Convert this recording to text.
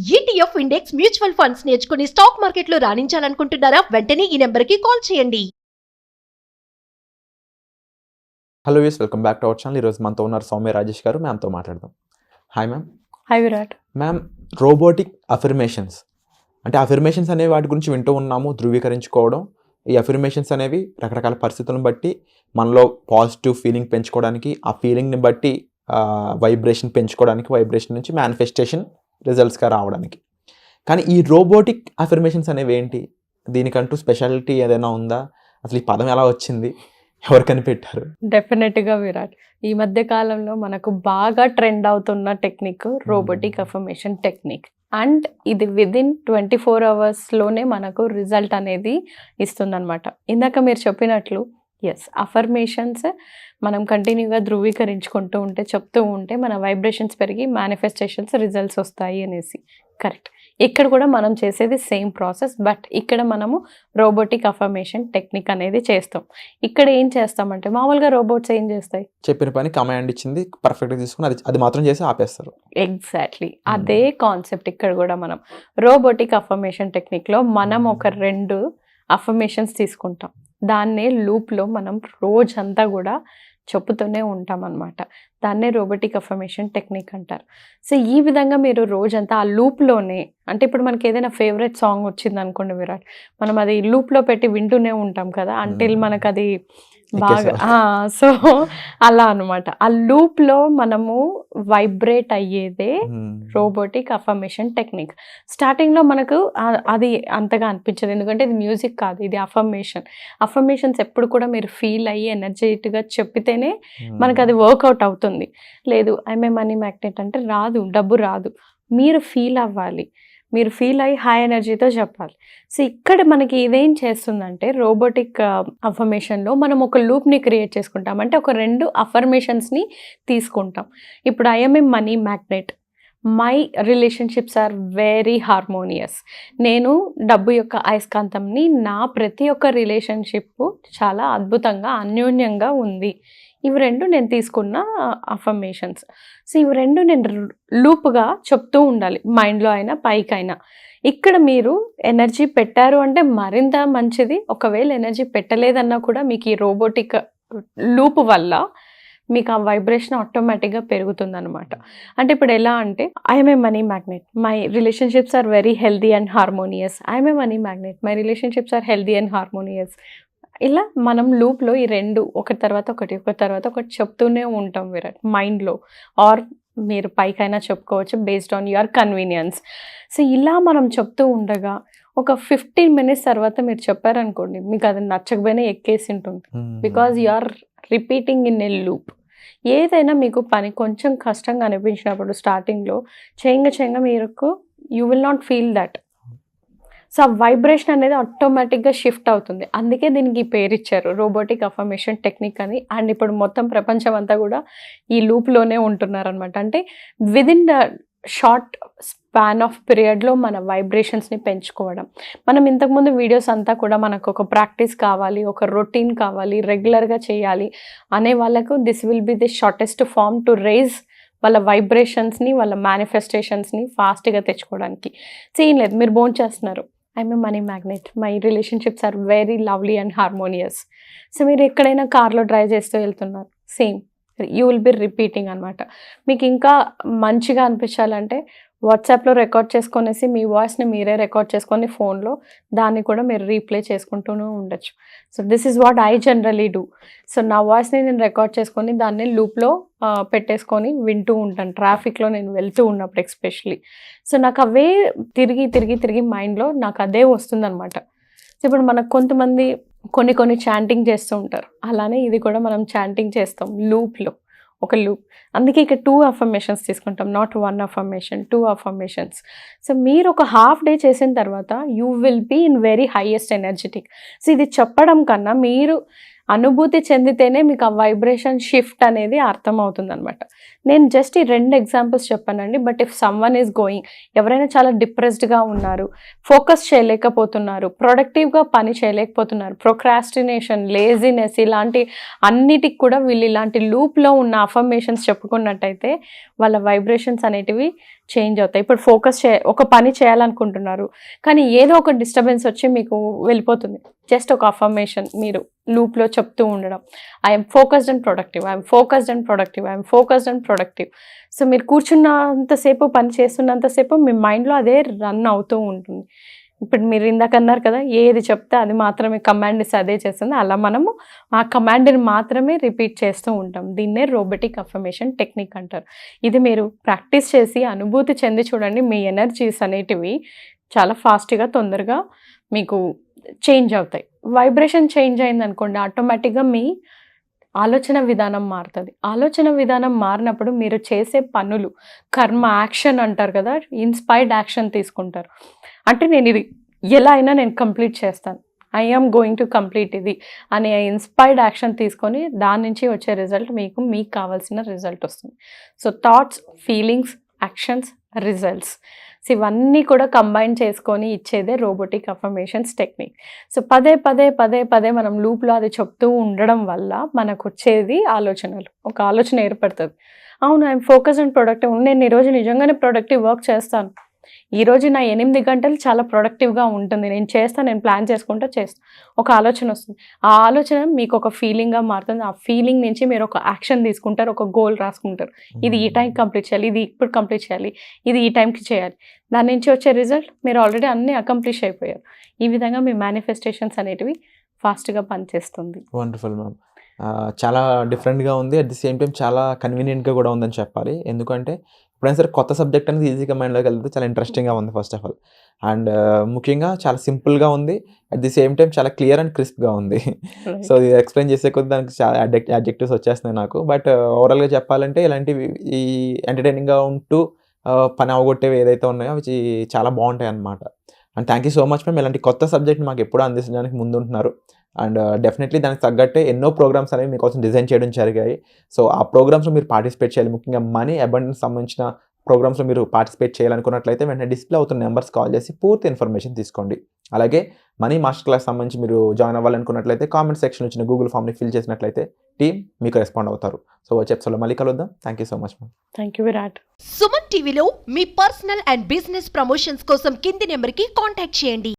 ETF index mutual funds నేర్చుకుని stock మార్కెట్లో రాణించాలనుకుంటున్నారా? వెంటనే ఈ నెంబర్కి కాల్ చేయండి. Hello use welcome back to our channel. ఈరోజు మనతో ఉన్నారు సౌమ్య రాజేష్ గారు. మ్యామ్తో మాట్లాడదాం. Hi ma'am. Hi Virat. Ma'am, robotic affirmations అంటే అఫర్మేషన్స్ అనేవి వాటి గురించి వింటూ ఉన్నాము, ధృవీకరించుకోవడం. ఈ అఫర్మేషన్స్ అనేవి రకరకాల పరిస్థితులను బట్టి మనలో పాజిటివ్ ఫీలింగ్ పెంచుకోవడానికి, ఆ ఫీలింగ్ని బట్టి వైబ్రేషన్ పెంచుకోవడానికి, వైబ్రేషన్ నుంచి మేనిఫెస్టేషన్ రిజల్ట్స్గా రావడానికి. కానీ ఈ రోబోటిక్ అఫర్మేషన్స్ అనేవి ఏంటి? దీనికంటూ స్పెషాలిటీ ఏదైనా ఉందా? అసలు ఈ పదం ఎలా వచ్చింది? ఎవరు కనిపెట్టారు? డెఫినెట్గా విరాట్, ఈ మధ్య కాలంలో మనకు బాగా ట్రెండ్ అవుతున్న technique robotic affirmation technique. And ఇది విదిన్ 24 అవర్స్లోనే మనకు రిజల్ట్ అనేది ఇస్తుందన్నమాట. ఇందాక మీరు చెప్పినట్లు అఫర్మేషన్స్ మనం కంటిన్యూగా ధృవీకరించుకుంటూ ఉంటే, చెప్తూ ఉంటే మన వైబ్రేషన్స్ పెరిగి మేనిఫెస్టేషన్స్ రిజల్ట్స్ వస్తాయి అనేసి. కరెక్ట్. ఇక్కడ కూడా మనం చేసేది సేమ్ ప్రాసెస్, బట్ ఇక్కడ మనము రోబోటిక్ అఫర్మేషన్ టెక్నిక్ అనేది చేస్తాం. ఇక్కడ ఏం చేస్తామంటే, మామూలుగా రోబోట్స్ ఏం చేస్తాయి? చెప్పిన పని కమాండ్ ఇచ్చింది పర్ఫెక్ట్గా తీసుకుని అది మాత్రం చేసి ఆపేస్తారు. ఎగ్జాక్ట్లీ అదే కాన్సెప్ట్ ఇక్కడ కూడా. మనం రోబోటిక్ అఫర్మేషన్ టెక్నిక్లో మనం ఒక 2 అఫర్మేషన్స్ తీసుకుంటాం. దాన్నే లూప్లో మనం రోజంతా కూడా చెప్పుతూనే ఉంటాం అన్నమాట. దాన్నే రోబోటిక్ అఫర్మేషన్ టెక్నిక్ అంటారు. సో ఈ విధంగా మీరు రోజంతా ఆ లూప్లోనే, అంటే ఇప్పుడు మనకి ఏదైనా ఫేవరెట్ సాంగ్ వచ్చింది అనుకోండి విరాట్, మనం అది లూప్లో పెట్టి వింటూనే ఉంటాం కదా, అంటిల్ మనకు అది బాగా సో అలా అనమాట. ఆ లూప్లో మనము వైబ్రేట్ అయ్యేదే రోబోటిక్ అఫర్మేషన్ టెక్నిక్. స్టార్టింగ్లో మనకు అది అంతగా అనిపించదు, ఎందుకంటే ఇది మ్యూజిక్ కాదు, ఇది అఫర్మేషన్స్ ఎప్పుడు కూడా మీరు ఫీల్ అయ్యి ఎనర్జెటిక్గా చెప్పితేనే మనకు అది వర్కౌట్ అవుతుంది. లేదు ఐఎమ్ ఏ మనీ మ్యాగ్నెట్ అంటే రాదు, డబ్బు రాదు. మీరు ఫీల్ అవ్వాలి, మీరు ఫీల్ అయ్యి హై ఎనర్జీతో చెప్పాలి. సో ఇక్కడ మనకి ఇదేం చేస్తుందంటే, రోబోటిక్ అఫర్మేషన్లో మనం ఒక లూప్ని క్రియేట్ చేసుకుంటాం. అంటే ఒక 2 అఫర్మేషన్స్ని తీసుకుంటాం. ఇప్పుడు I'm a money magnet, my relationships are very harmonious. నేను డబ్బు యొక్క అయస్కాంతంని, నా ప్రతి ఒక్క రిలేషన్షిప్ చాలా అద్భుతంగా అన్యోన్యంగా ఉంది. ఇవి 2 నేను తీసుకున్న అఫర్మేషన్స్. సో ఇవి 2 నేను లూప్గా చెప్తూ ఉండాలి, మైండ్లో అయినా పైకైనా. ఇక్కడ మీరు ఎనర్జీ పెట్టారు అంటే మరింత మంచిది. ఒకవేళ ఎనర్జీ పెట్టలేదన్నా కూడా మీకు ఈ రోబోటిక్ లూప్ వల్ల మీకు ఆ వైబ్రేషన్ ఆటోమేటిక్గా పెరుగుతుంది అనమాట. అంటే ఇప్పుడు ఎలా అంటే, I'm a money magnet, my relationships are very healthy and harmonious. I'm a money magnet, my relationships are healthy and harmonious. ఇలా మనం లూప్లో ఈ 2 ఒకటి తర్వాత ఒకటి చెప్తూనే ఉంటాం విరాట్ మైండ్లో, ఆర్ మీరు పైకైనా చెప్పుకోవచ్చు based on your convenience. So ఇలా మనం చెప్తూ ఉండగా ఒక 15 minutes తర్వాత మీరు చెప్పారనుకోండి, మీకు అది నచ్చకపోయినా ఎక్కేసి ఉంటుంది. Because you are repeating in a loop. ఏదైనా మీకు పని కొంచెం కష్టంగా అనిపించినప్పుడు స్టార్టింగ్లో చేయంగా మీకు you will not feel that. So ఆ వైబ్రేషన్ అనేది ఆటోమేటిక్గా షిఫ్ట్ అవుతుంది. అందుకే దీనికి పేరు ఇచ్చారు రోబోటిక్ అఫర్మేషన్ టెక్నిక్ అని. అండ్ ఇప్పుడు మొత్తం ప్రపంచం అంతా కూడా ఈ లూప్లోనే ఉంటున్నారనమాట. అంటే within the short span of పీరియడ్లో మన వైబ్రేషన్స్ని పెంచుకోవడం. మనం ఇంతకుముందు వీడియోస్ అంతా కూడా మనకు ఒక ప్రాక్టీస్ కావాలి, ఒక రొటీన్ కావాలి, రెగ్యులర్గా చేయాలి అనే వాళ్ళకు this will be the shortest form to raise వాళ్ళ వైబ్రేషన్స్ని, వాళ్ళ మేనిఫెస్టేషన్స్ని ఫాస్ట్గా తెచ్చుకోవడానికి. ఏం లేదు, మీరు బోన్ చేస్తున్నారు, I'm a money magnet, my relationships are very lovely and harmonious. So మీరు ఎక్కడైనా కార్లో డ్రైవ్ చేస్తూ వెళ్తున్నారు, same you will be repeating అనమాట. మీకు ఇంకా మంచిగా అనిపించాలంటే వాట్సాప్లో రికార్డ్ చేసుకొనేసి మీ వాయిస్ని మీరే రికార్డ్ చేసుకొని ఫోన్లో దాన్ని కూడా మీరు రీప్లే చేసుకుంటూనే ఉండొచ్చు. So this is what I generally do. So నా వాయిస్ని నేను రికార్డ్ చేసుకొని దాన్ని లూప్లో పెట్టేసుకొని వింటూ ఉంటాను, ట్రాఫిక్లో నేను వెళ్తూ ఉన్నప్పుడు ఎస్పెషలీ. సో నాకు అవే తిరిగి మైండ్లో నాకు అదే వస్తుందన్నమాట. సో ఇప్పుడు మనకు కొంతమంది కొన్ని చాంటింగ్ చేస్తూ ఉంటారు, అలానే ఇది కూడా మనం చాంటింగ్ చేస్తాం లూప్లో, ఒక లూప్. అందుకే ఇక్కడ 2 అఫర్మేషన్స్ తీసుకుంటాం, నాట్ 1 అఫర్మేషన్, 2 అఫర్మేషన్స్. సో మీరు ఒక హాఫ్ డే చేసిన తర్వాత you will be in very highest energetic. So ఇది చెప్పడం కన్నా మీరు అనుభూతి చెందితేనే మీకు ఆ వైబ్రేషన్ షిఫ్ట్ అనేది అర్థమవుతుంది అనమాట. నేను జస్ట్ ఈ 2 ఎగ్జాంపుల్స్ చెప్పానండి. But if someone is going, ఎవరైనా చాలా డిప్రెస్డ్గా ఉన్నారు, ఫోకస్ చేయలేకపోతున్నారు, ప్రొడక్టివ్గా పని చేయలేకపోతున్నారు, ప్రొక్రాస్టినేషన్, లేజినెస్, ఇలాంటి అన్నిటికి కూడా వీళ్ళు ఇలాంటి లూప్లో ఉన్న అఫర్మేషన్స్ చెప్పుకున్నట్టయితే వాళ్ళ వైబ్రేషన్స్ అనేటివి చేంజ్ అవుతాయి. ఇప్పుడు ఒక పని చేయాలనుకుంటున్నారు, కానీ ఏదో ఒక డిస్టర్బెన్స్ వచ్చి మీకు వెళ్ళిపోతుంది. జస్ట్ ఒక అఫర్మేషన్ మీరు లూప్లో చెప్తూ ఉండడం, I'm focused and productive, I'm focused and productive, I'm focused and productive. So మీరు కూర్చున్నంతసేపు, పని చేస్తున్నంతసేపు మీ మైండ్లో అదే రన్ అవుతూ ఉంటుంది. ఇప్పుడు మీరు ఇందాక అన్నారు కదా, ఏది చెప్తే అది మాత్రమే కమాండ్ ఇస్తే అదే చేస్తుంది. అలా మనము ఆ కమాండ్ని మాత్రమే రిపీట్ చేస్తూ ఉంటాం. దీన్నే రోబోటిక్ అఫర్మేషన్ టెక్నిక్ అంటారు. ఇది మీరు ప్రాక్టీస్ చేసి అనుభూతి చెంది చూడండి. మీ ఎనర్జీస్ అనేటివి చాలా ఫాస్ట్గా, తొందరగా మీకు చేంజ్ అవుతాయి. వైబ్రేషన్ చేంజ్ అయింది అనుకోండి, ఆటోమేటిక్గా మీ ఆలోచన విధానం మారుతుంది. ఆలోచన విధానం మారినప్పుడు మీరు చేసే పనులు, కర్మ, యాక్షన్ అంటారు కదా, ఇన్స్పైర్డ్ యాక్షన్ తీసుకుంటారు. అంటే నేను ఇది ఎలా అయినా నేను కంప్లీట్ చేస్తాను, ఐఎమ్ గోయింగ్ టు కంప్లీట్ ఇది అనే ఇన్స్పైర్డ్ యాక్షన్ తీసుకొని దాని నుంచి వచ్చే రిజల్ట్ మీకు కావాల్సిన రిజల్ట్ వస్తుంది. So thoughts, feelings, actions, results, so ఇవన్నీ కూడా కంబైన్ చేసుకొని ఇచ్చేదే రోబోటిక్ అఫర్మేషన్స్ టెక్నిక్. సో పదే పదే పదే పదే మనం లూప్లో అది చెప్తూ ఉండడం వల్ల మనకు వచ్చేది ఆలోచనలు, ఒక ఆలోచన ఏర్పడుతుంది. అవును, ఐఎమ్ ఫోకస్ అండ్ ప్రొడక్టివ్, నేను ఈరోజు నిజంగానే ప్రొడక్టివ్ వర్క్ చేస్తాను, ఈరోజు నా 8 గంటలు చాలా ప్రొడక్టివ్గా ఉంటుంది, నేను చేస్తాను, నేను ప్లాన్ చేసుకుంటూ చేస్తాను, ఒక ఆలోచన వస్తుంది. ఆ ఆలోచన మీకు ఒక ఫీలింగ్గా మారుతుంది. ఆ ఫీలింగ్ నుంచి మీరు ఒక యాక్షన్ తీసుకుంటారు, ఒక గోల్ రాసుకుంటారు. ఇది ఈ టైంకి కంప్లీట్ చేయాలి, ఇది ఇప్పుడు కంప్లీట్ చేయాలి, ఇది ఈ టైంకి చేయాలి. దాని నుంచి వచ్చే రిజల్ట్ మీరు ఆల్రెడీ అన్నీ అకంప్లిష్ అయిపోయారు. ఈ విధంగా మీ మేనిఫెస్టేషన్స్ అనేటివి ఫాస్ట్గా పనిచేస్తుంది. Wonderful ma'am. చాలా డిఫరెంట్గా ఉంది, అట్ ది సేమ్ టైం చాలా కన్వీనియంట్గా కూడా ఉందని చెప్పాలి. ఎందుకంటే ఎప్పుడైనా సరే కొత్త సబ్జెక్ట్ అనేది ఈజీగా మైండ్లోకి వెళ్తే చాలా ఇంట్రెస్టింగ్గా ఉంది ఫస్ట్ ఆఫ్ ఆల్. అండ్ ముఖ్యంగా చాలా సింపుల్గా ఉంది, అట్ ది సేమ్ టైం చాలా క్లియర్ అండ్ క్రిస్ప్గా ఉంది. సో ఇది ఎక్స్ప్లెయిన్ చేసే కొద్ది దానికి చాలా అడ్జెక్టివ్స్ వచ్చేస్తున్నాయి నాకు. బట్ ఓవరాల్గా చెప్పాలంటే ఇలాంటివి ఈ ఎంటర్టైనింగ్గా ఉంటూ పని అవగొట్టేవి ఏదైతే ఉన్నాయో అవి చాలా బాగుంటాయి అన్నమాట. And thank you so much ma'am. ఇలాంటి కొత్త సబ్జెక్ట్ మాకు ఎప్పుడూ అందించడానికి ముందుంటున్నారు. అండ్ డెఫినెట్లీ దానికి తగ్గట్టే ఎన్నో ప్రోగ్రామ్స్ అనేవి మీకోసం డిజైన్ చేయడం జరిగాయి. సో ఆ ప్రోగ్రామ్స్లో మీరు పార్టిసిపేట్ చేయాలి. ముఖ్యంగా మనీ అబండెన్స్ సంబంధించిన ప్రోగ్రామ్స్లో మీరు పార్టిసిపేట్ చేయాలనుకున్నట్లయితే వెంటనే డిస్ప్లే అవుతున్న నెంబర్స్ కాల్ చేసి పూర్తి ఇన్ఫర్మేషన్ తీసుకోండి. అలాగే మనీ మాస్టర్ క్లాస్ సంబంధించి మీరు జాయిన్ అవ్వాలనుకున్నట్లయితే కామెంట్ సెక్షన్ వచ్చిన గూగుల్ ఫామ్ని ఫిల్ చేసినట్లయితే టీమ్ మీకు రెస్పాండ్ అవుతారు. సో వచ్చే ఎపిసోడ్లో మళ్ళీ కలుద్దాం. Thank you so much ma'am. Thank you Virat. Suman టీవీలో మీ పర్సనల్ అండ్ బిజినెస్ ప్రమోషన్స్ కోసం కింది నెంబర్కి కాంటాక్ట్ చేయండి.